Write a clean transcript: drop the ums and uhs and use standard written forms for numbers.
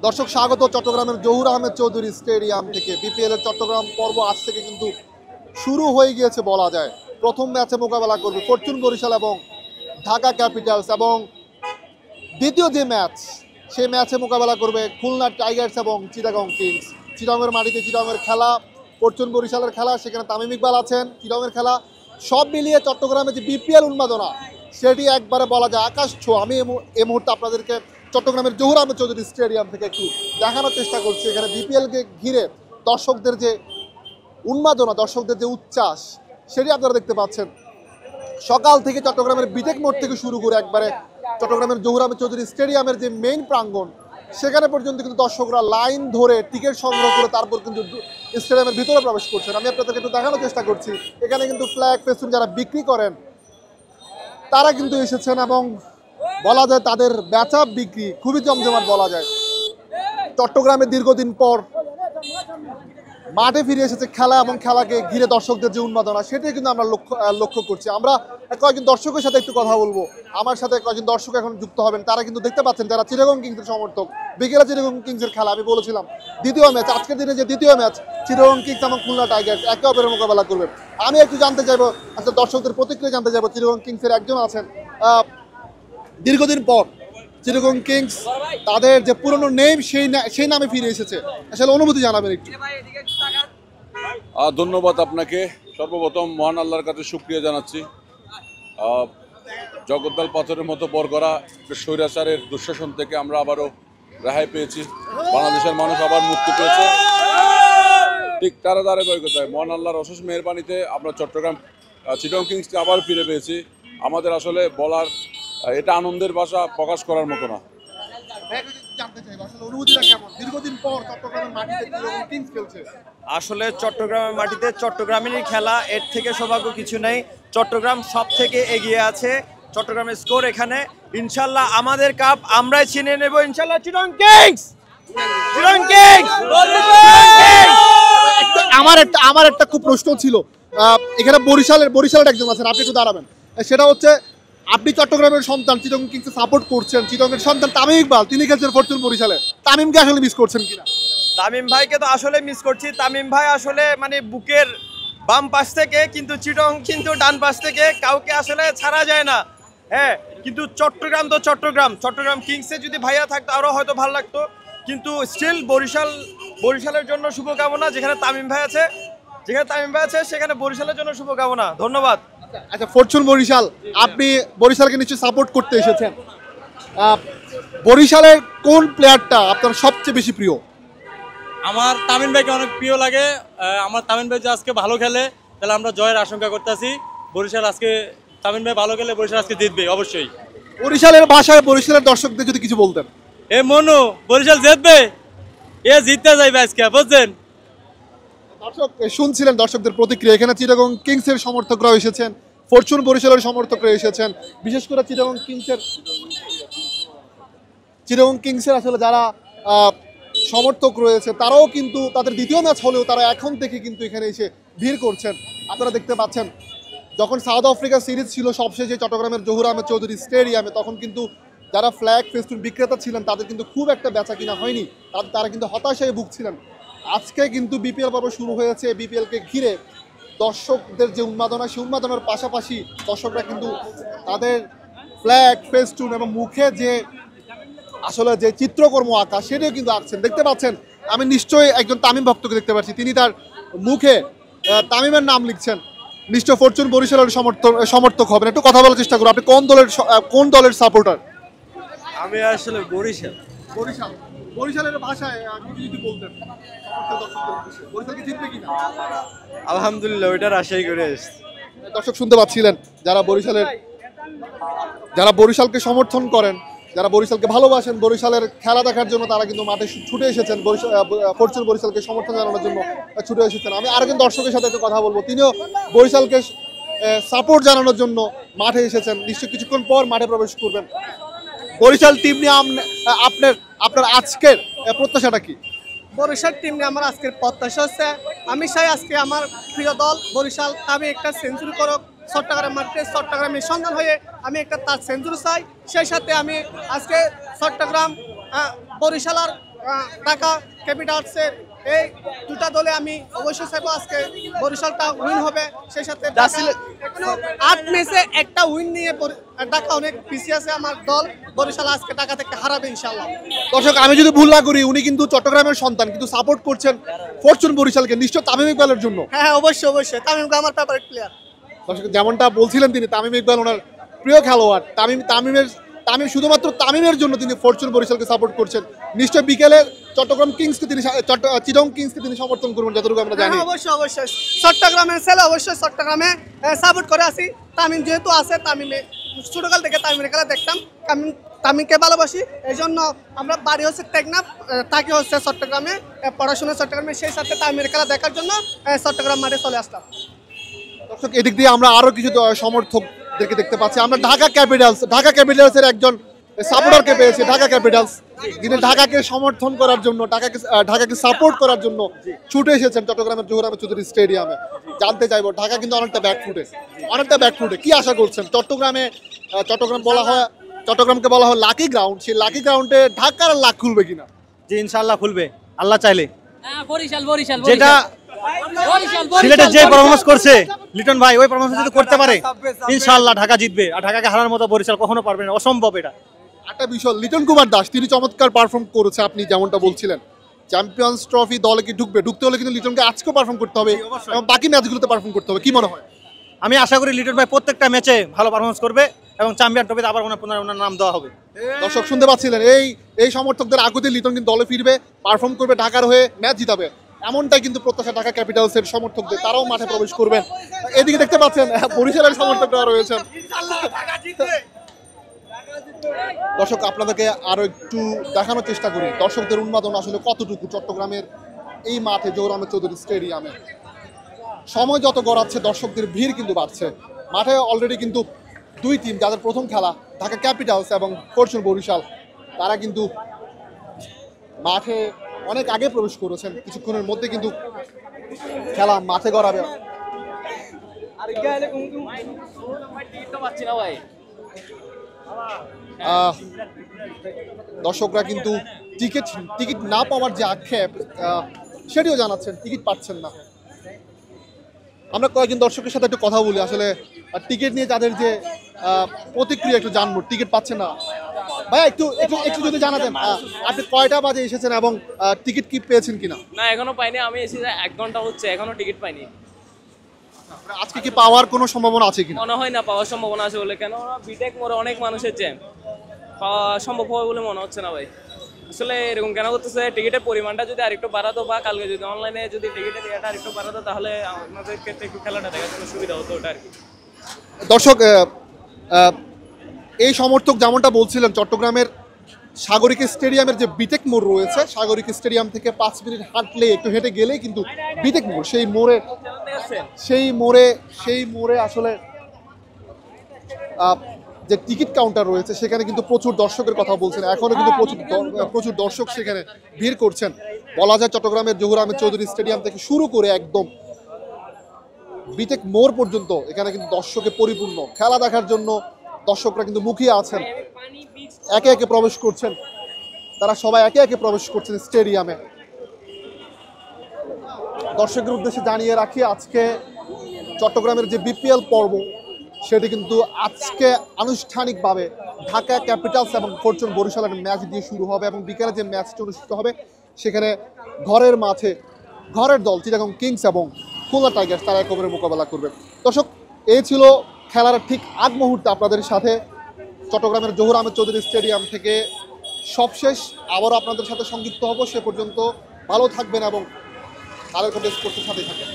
দর্শক স্বাগত চট্টগ্রামের জহুর আহমেদ চৌধুরী স্টেডিয়াম থেকে। বিপিএল এর চট্টগ্রাম পর্ব আজ থেকে কিন্তু শুরু হয়ে গিয়েছে বলা যায়। প্রথম ম্যাচে মোকাবেলা করবে ফরচুন বরিশাল এবং ঢাকা ক্যাপিটালস, এবং দ্বিতীয় যে ম্যাচ সেই ম্যাচে মোকাবেলা করবে খুলনা টাইগার্স এবং চিটাগং কিংস। চিটাগংয়ের মাটিতে চিটাগংয়ের খেলা, ফরচুন বরিশালের খেলা, সেখানে তামিম ইকবাল আছেন, চিটাগংয়ের খেলা, সব মিলিয়ে চট্টগ্রামে যে বিপিএল উন্মাদনা সেটি একবারে বলা যায় আকাশ ছোঁয়া। আমি এই মুহূর্তে আপনাদেরকে চট্টগ্রামের জহুর আহমেদ চৌধুরী স্টেডিয়াম থেকে একটু দেখানোর চেষ্টা করছি। এখানে বিপিএলকে ঘিরে দর্শকদের যে উন্মাদনা, দর্শকদের যে উচ্ছ্বাস, সেটি আপনারা দেখতে পাচ্ছেন। সকাল থেকে চট্টগ্রামের বিটেক মোড় থেকে শুরু করে একবারে চট্টগ্রামের জহুর আহমেদ চৌধুরী স্টেডিয়ামের যে মেইন প্রাঙ্গণ সেখানে পর্যন্ত কিন্তু দর্শকরা লাইন ধরে টিকিট সংগ্রহ করে তারপর কিন্তু স্টেডিয়ামের ভিতরে প্রবেশ করছেন। আমি আপনাদেরকে একটু দেখানোর চেষ্টা করছি। এখানে কিন্তু ফ্ল্যাগ ফেস্টুন যারা বিক্রি করেন তারা কিন্তু এসেছেন, এবং বলা যায় তাদের বেচা বিক্রি খুবই জমজমাট বলা যায়। চট্টগ্রামে দীর্ঘদিন পর মাঠে ফিরে এসেছে খেলা, এবং খেলাকে ঘিরে দর্শকদের যে উন্মাদনা সেটাই কিন্তু আমরা লক্ষ্য করছি। আমরা কয়েকজন দর্শকের সাথে একটু কথা বলবো। আমার সাথে কয়েকজন দর্শক এখন যুক্ত হবেন, তারা কিন্তু দেখতে পাচ্ছেন যারা চিটাগং কিংসের সমর্থক। বিকেলে চিটাগং কিংসের খেলা, আমি বলেছিলাম দ্বিতীয় ম্যাচ, আজকের দিনে যে দ্বিতীয় ম্যাচ চিটাগং কিংস এবং খুলনা টাইগার্স একে অপরের মোকাবেলা করবে। আমি একটু জানতে চাইবো, আচ্ছা দর্শকদের প্রতিক্রিয়া জানতে চাইবো। চিটাগং কিংসের একজন আছেন, দীর্ঘদিন পর চিটাগং কিংস তাদের যে পুরনো নেম সেই নামে ফিরে এসেছে, আসলে অনুভূতি জানাবেন একটু। ধন্যবাদ আপনাকে। সর্বপ্রথম মহান আল্লাহর কাছে শুকরিয়া জানাচ্ছি। জগদ্দল পাথরের মতো বরগড়া স্বৈরাচারের দুঃশাসন থেকে আমরা আবারও রেহাই পেয়েছি, বাংলাদেশের মানুষ আবার মুক্তি পেয়েছে। ঠিক তারা ধারাবাহিকতায় মহান আল্লাহর অশেষ মেহেরবানিতে আমরা চট্টগ্রাম চিটাগং কিংসকে আবার ফিরে পেয়েছি। আমাদের আসলে বলার এটা আনন্দের ভাষা প্রকাশ করার মতো না। আসলে চট্টগ্রামের মাটিতে চট্টগ্রামেরই খেলা, এর থেকে সৌভাগ্য কিছু নেই। চট্টগ্রাম সব থেকে এগিয়ে আছে, চট্টগ্রামের স্কোর এখানে। ইনশাল্লাহ আমাদের কাপ আমরাই ছিনিয়ে নেব ইনশাল্লাহ। Chittagong Kings, Chittagong Kings. আমার একটা খুব প্রশ্ন ছিল, এখানে বরিশালের একজন আছেন, আপনি একটু দাঁড়াবেন। সেটা হচ্ছে আপনি চট্টগ্রামের সন্তান, চিটাগং কিংসকে সাপোর্ট করছেন, চিটাগংয়ের সন্তান তামিম ইকবাল তিনি খেলছেন ফরচুন বরিশালে। তামিমকে আসলে মিস করছেন কিনা? তামিম ভাইকে তো আসলে মিস করছি। তামিম ভাই আসলে মানে বুকের বাম পাশ থেকে, কিন্তু চিটাগং কিন্তু ডান পাশ থেকে, কাউকে আসলে ছাড়া যায় না। হ্যাঁ, কিন্তু চট্টগ্রাম তো চট্টগ্রাম কিংসে যদি ভাইয়া থাকতো আরও হয়তো ভালো লাগতো, কিন্তু স্টিল বরিশালের জন্য শুভকামনা। যেখানে তামিম ভাই আছে সেখানে বরিশালের জন্য শুভকামনা। ধন্যবাদ। আচ্ছা, ফরচুন বরিশাল, আপনি বরিশালকে নিশ্চয়ই সাপোর্ট করতে এসেছেন। বরিশালের কোন প্লেয়ারটা আপনার সবচেয়ে বেশি প্রিয়? আমার তামিম ভাইকে অনেক প্রিয় লাগে। আমার তামিম ভাই যে আজকে ভালো খেলে, তাহলে আমরা জয়ের আশঙ্কা করতেছি। বরিশাল আজকে, তামিম ভাই ভালো খেলে বরিশাল আজকে জিতবে অবশ্যই। বরিশালের ভাষায় বরিশালের দর্শকদের যদি কিছু বলতেন। এ মনু, বরিশাল জিতবে, এ জিততে যাইবে আজকে, বুঝছেন? দর্শক শুনছিলেন দর্শকদের প্রতিক্রিয়া। এখানে চিটাগং কিংসের সমর্থকরাও এসেছেন, ফরচুন বরিশালের সমর্থকরা এসেছেন। বিশেষ করে চিটাগং কিংসের আসলে যারা সমর্থক রয়েছে তারাও কিন্তু তাদের দ্বিতীয় ম্যাচ হলেও তারা এখন থেকে কিন্তু এখানে এসে ভিড় করছেন। আপনারা দেখতে পাচ্ছেন, যখন সাউথ আফ্রিকা সিরিজ ছিল সবশেষে চট্টগ্রামের জহুর আহমেদ চৌধুরী স্টেডিয়ামে, তখন কিন্তু যারা ফ্ল্যাগ ফেস্টুন বিক্রেতা ছিলেন তাদের কিন্তু খুব একটা বেচা কিনা হয়নি, তারা কিন্তু হতাশায় ভুগছিলেন। আজকে কিন্তু বিপিএল পর্ব শুরু হয়েছে। বিপিএলকে ঘিরে দর্শকদের যে উন্মাদনা, সেই উন্মাদনার পাশাপাশি দর্শকরা কিন্তু তাদের ফ্ল্যাগ ফেস্টুন এবং মুখে যে আসলে যে চিত্রকর্ম আঁকা সেটাও কিন্তু আঁকছেন। দেখতে পাচ্ছেন, আমি নিশ্চয়ই একজন তামিম ভক্তকে দেখতে পাচ্ছি, তিনি তার মুখে তামিমের নাম লিখছেন। নিশ্চয় ফরচুন বরিশালের সমর্থক হবেন। একটু কথা বলার চেষ্টা করুন, আপনি কোন দলের সাপোর্টার? আমি আসলে বরিশালের ভাষায় যদি বলতেন বরিশাল কি জিতবে কিনা? আলহামদুলিল্লাহ, ওইটার আশাই করে এসেছি। দর্শক শুনতে পাচ্ছিলেন, যারা বরিশালকে সমর্থন করেন, যারা বরিশালকে ভালোবাসেন, বরিশালের খেলা দেখার জন্য তারা কিন্তু মাঠে ছুটে এসেছেন, ফরচুন বরিশালকে সমর্থন জানানোর জন্য ছুটে এসেছেন। আমি আরেকজন দর্শকের সাথে একটু কথা বলবো, তিনিও বরিশালকে সাপোর্ট জানানোর জন্য মাঠে এসেছেন। নিশ্চয়ই কিছুক্ষণ পর মাঠে প্রবেশ করবেন। বরিশাল টিম নিয়ে আপনার আজকের প্রত্যাশাটা কি? বরিশাল টিম নিয়ে আমার আজকের প্রত্যাশা হচ্ছে, আমি চাই আজকে আমার প্রিয় দল বরিশাল আমি একটা সেঞ্চুরি করুক চট্টগ্রাম মাঠে। চট্টগ্রামের সন্ধান হয়ে আমি একটা তার সেঞ্চুরি চাই। সেই সাথে আমি আজকে চট্টগ্রাম বরিশাল আর ঢাকা ক্যাপিটালসের এই দুটা দলে আমি অবশ্যই চাইবো আজকে বরিশালটা উইন হবে। সেই সাথে এখনো 8 ম্যাচে একটা উইন নিয়ে ঢাকা অনেক পিছিয়ে আছে। আমার দল বরিশাল আজকে ঢাকা থেকে হারাবে ইনশাআল্লাহ। দর্শক আমি যদি ভুল না করি উনি কিন্তু চট্টগ্রামের সন্তান, কিন্তু সাপোর্ট করছেন ফরচুন বরিশালকে, নিশ্চয় তামিম ইকবালের জন্য। হ্যাঁ অবশ্যই অবশ্যই, তামিম ইকবাল আমার ফেভারিট প্লেয়ার। দর্শক যেমনটা বলছিলেন তিনি, তামিম ইকবাল ওনার প্রিয় খেলোয়াড়। তামিম শুধুমাত্র তামিমের জন্য তিনি ফরচুন বরিশালকে সাপোর্ট করছেন। নিশ্চয় বিকেলে চট্টগ্রাম কিংসকে তিনি চিটং কিংসকে তিনি সমর্থন করবেন যতটুকু আমরা জানি। অবশ্যই অবশ্যই, চট্টগ্রামের ছেলে অবশ্যই চট্টগ্রামে সাপোর্ট করে আসি। তামিম যেহেতু আছে, তামিমে ছোটকাল থেকে তামিমের খেলা দেখতাম, তামিমকে ভালোবাসি। এই জন্য আমরা বাড়ি হচ্ছে টেকনাফ, তাকে হচ্ছে চট্টগ্রামে, পড়াশোনা চট্টগ্রামে, সেই সাথে তামিমের খেলা দেখার জন্য চট্টগ্রাম মাঠে চলে আসলাম। দর্শক এদিক দিয়ে আমরা আরো কিছু সমর্থকদেরকে দেখতে পাচ্ছি। আমরা ঢাকা ক্যাপিটালসের একজন সাপোর্টারকে পেয়েছি। ঢাকা ক্যাপিটালস যিনি ঢাকাকে সমর্থন করার জন্য, ঢাকাকে সাপোর্ট করার জন্য ছুটে এসেছেন চট্টগ্রামের জহুর আহমেদ চৌধুরী স্টেডিয়ামে। জানতে চাইবো ঢাকা কিন্তু অনেকটা ব্যাকফুটে কি আশা করছেন? চট্টগ্রামকে বলা হয় লাকি গ্রাউন্ড, সেই লাকি গ্রাউন্ডে ঢাকার লাক খুলবে কিনা? জি ইনশাআল্লাহ খুলবে, আল্লাহ চাইলে। বরিশাল যেটা সিলেটে যে পারফরম্যান্স করছে লিটন ভাই, ওই পারফরম্যান্স যদি করতে পারে ইনশাআল্লাহ ঢাকা জিতবে। আর ঢাকাকে হারানোর মতো বরিশাল কখনো পারবে না, অসম্ভব এটা। একটা বিষয়, লিটন কুমার দাস তিনি চমৎকার পারফর্ম করেছে, আপনি যেমনটা বলছিলেন। চ্যাম্পিয়ন্স ট্রফি দলে কি ঢুকতে হলে কিন্তু লিটনকে আজকেও পারফর্ম করতে হবে এবং বাকি ম্যাচগুলোতে পারফর্ম করতে হবে, কি মনে হয়? আমি আশা করি লিটন ভাই প্রত্যেকটা ম্যাচে ভালো পারফরম্যান্স করবে এবং চ্যাম্পিয়ন ট্রফিতে আবার ওনার নাম দেওয়া হবে। দর্শক শুনতে পাচ্ছিলেন, এই সমর্থকদের আগুতে লিটন কিন্তু দলে ফিরবে, পারফর্ম করবে, ঢাকার হয়ে ম্যাচ জিতাবে, এমনটাই কিন্তু প্রত্যাশা ঢাকা ক্যাপিটালসের সমর্থকদের। তারাও মাঠে প্রবেশ করবেন। এদিকে দেখতে পাচ্ছেন বরিশালের সমর্থকরা রয়েছেন। দর্শক আপনাদেরকে আরো একটু দেখানোর চেষ্টা করি দর্শকদের উন্মাদনা আসলে কতটুকু চট্টগ্রামের এই মাঠে জহুর আহমেদ চৌধুরী স্টেডিয়ামে। সময় যত গড়াচ্ছে দর্শকদের ভিড় কিন্তু বাড়ছে। মাঠে অলরেডি কিন্তু দুই টিম যাদের প্রথম খেলা, ঢাকা ক্যাপিটালস এবং ফরচুন বরিশাল, তারা কিন্তু মাঠে অনেক আগে প্রবেশ করেছেন। কিছুক্ষণের মধ্যে কিন্তু খেলা মাঠে গড়াবে। দর্শকরা কিন্তু টিকিট না পাওয়ার যে আক্ষেপ সেটিও জানাচ্ছেন, টিকিট পাচ্ছেন না। আমরা কয়েকজন দর্শকের সাথে একটু কথা বলি, আসলে টিকিট নিয়ে তাদের যে প্রতিক্রিয়া একটু জানবো। টিকিট পাচ্ছেন না ভাইয়া, একটু যদি জানাতেন আপনি কয়টা বাজে এসেছেন এবং টিকিট কি পেয়েছেন কিনা? না এখনো পাইনি, আমি এসে 1 ঘন্টা হচ্ছে, এখনো টিকিট পাইনি। আজকে কি পাওয়ার কোনো সম্ভাবনা আছে কিনা? মনে হয় না পাওয়ার সম্ভাবনা আছে বলে, কেন বিটেক মোড়ে অনেক মানুষের জ্যাম, পাওয়া সম্ভব হবে বলে মনে হচ্ছে না ভাই। আসলে এরকম কেন করতেছে, টিকিটের পরিমাণটা যদি আরেকটু বাড়াতো বা কালকে যদি অনলাইনে যদি টিকিটের ইয়েটা আরেকটু বাড়াতো তাহলে আমাদের ক্ষেত্রে একটু খেলাটা দেখার জন্য সুবিধা হতো ওটা আর কি। দর্শক এই সমর্থক যেমনটা বলছিলেন, চট্টগ্রামের সাগরিক স্টেডিয়ামের যে বিটেক মোড় রয়েছে, সাগরিক স্টেডিয়াম থেকে 5 মিনিট হাঁটলে একটু হেঁটে গেলেই কিন্তু বিটেক মোড়, সেই মোড়ে আসলে যে টিকিট কাউন্টার রয়েছে সেখানে কিন্তু প্রচুর দর্শকের কথা বলছেন। এখনো কিন্তু প্রচুর দর্শক সেখানে ভিড় করছেন। বলা যায় চট্টগ্রামের জহুর আহমেদ চৌধুরী স্টেডিয়াম থেকে শুরু করে একদম বিটেক মোড় পর্যন্ত এখানে কিন্তু দর্শকে পরিপূর্ণ। খেলা দেখার জন্য দর্শকরা কিন্তু মুখিয়ে আছেন, একে একে প্রবেশ করছেন, তারা সবাই একে একে প্রবেশ করছেন স্টেডিয়ামে। দর্শকের উদ্দেশ্যে জানিয়ে রাখি, আজকে চট্টগ্রামের যে বিপিএল পর্ব সেটি কিন্তু আজকে আনুষ্ঠানিকভাবে ঢাকা ক্যাপিটালস এবং ফরচুন বরিশালের ম্যাচ দিয়ে শুরু হবে এবং বিকেলে যে ম্যাচটি অনুষ্ঠিত হবে সেখানে ঘরের মাঠে ঘরের দল চিটাগং কিংস এবং খুলনা টাইগার্স তারা একেবারে মোকাবেলা করবে। দর্শক এই ছিল খেলার ঠিক আগ মুহূর্তে আপনাদের সাথে চট্টগ্রামের জহুর আহমেদ চৌধুরী স্টেডিয়াম থেকে সবশেষ আবারও আপনাদের সাথে সংযুক্ত হব। সে পর্যন্ত ভালো থাকবেন এবং তাদের স্পোর্টসের সাথে থাকবেন।